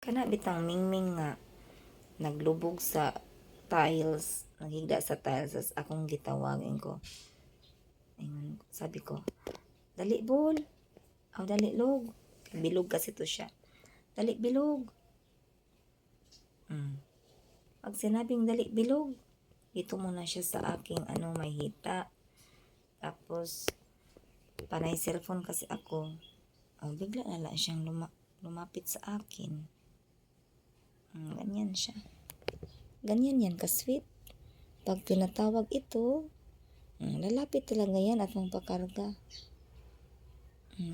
Kana bitang mingming nga naglubog sa tiles, naghigda sa tiles, as akong gitawagin ko. Ayun, sabi ko, dali bol, dali log. Bilog kasi to siya. Dali bilog. Pag sinabing dali bilog, dito muna siya sa aking may hita. Tapos, panay cellphone kasi ako. Bigla na lang siyang lumapit sa akin. Ganyan siya. Ganyan yan ka-sweet. Pag pinatawag ito, lalapit talaga yan at magpakarga.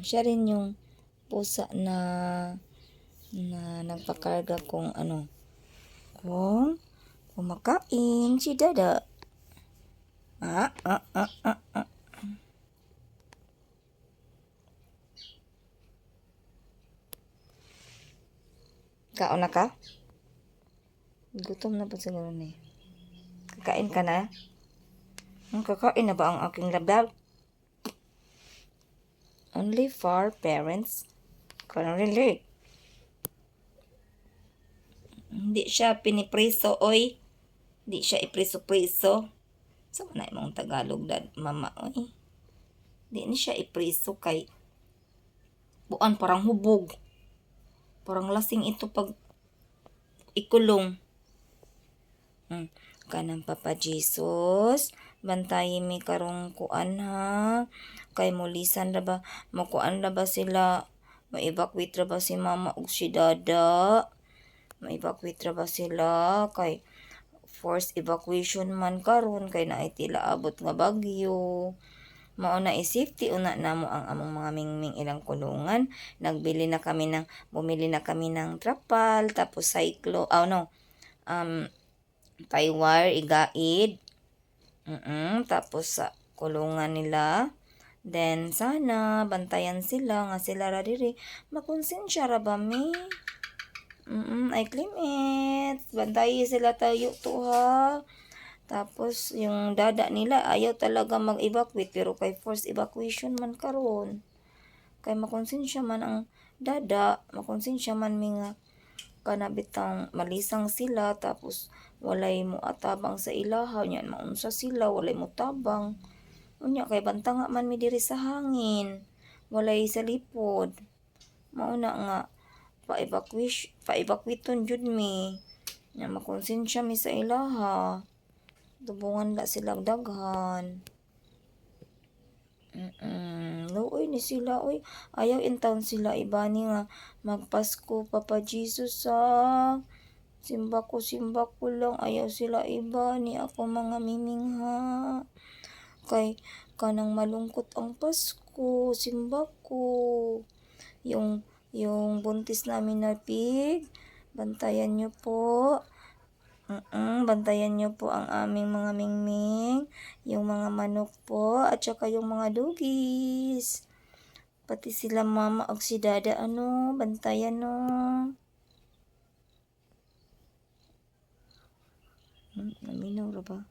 Siya rin yung pusa na nagpakarga kung kumakain si Dada. Kaon na ka? Gutom na pa siguro eh. Kakain ka na? Kakain na ba ang aking labdab? Only for parents? Really? Hindi siya pinipreso, oy. Hindi siya ipreso-preso. Sa na mong Tagalog, dad, mama, oy. Hindi ni siya ipreso kay buan parang hubog. Parang lasing ito pag ikulong. Kanang Papa Jesus, bantayin mi karong kuan ha. Kay mulisan ra ba, makuan ra ba sila, ma-evacuate ra ba si mama ug si dada. Ma-evacuate ra ba sila kay forced evacuation man karon kay naay tila abot nga bagyo. Mao na safety una namo ang among mga mingming ilang kulungan. Bumili na kami ng trapal, tapos tie wire igaid. Tapos sa kulungan nila. Then sana bantayan sila nga sila ra diri. Makonsensya ra ba mi? I claim it. Bantayan sila tayo to ha. Tapos yung dada nila ayaw talaga mag-evacuate pero kay forced evacuation man karon. Kay makonsensya man ang dada, makonsensya man mi nga kanabitang malisang sila tapos walay mo atabang sa ilaha nya maunsa sila walay mo tabang unya kay bantanga man mi diri sa hangin walay sa lipod mauna nga pa-evacuation jud mi nya makonsensya mi sa ilaha tubungan la sila daghan. Luoy ni sila oy. Ayaw in town sila ibani nga magpasko Papa Jesus sa simba ko lang ayaw sila ibani ako mga mimingha. Kay kanang malungkot ang Pasko, simba ko. Yung buntis namin na pig, bantayan niyo po. Bantayan niyo po ang aming mga mingming, yung mga manok po, at saka yung mga dugis. Pati sila mama o si dada, bantayan no. Naminaw ra ba?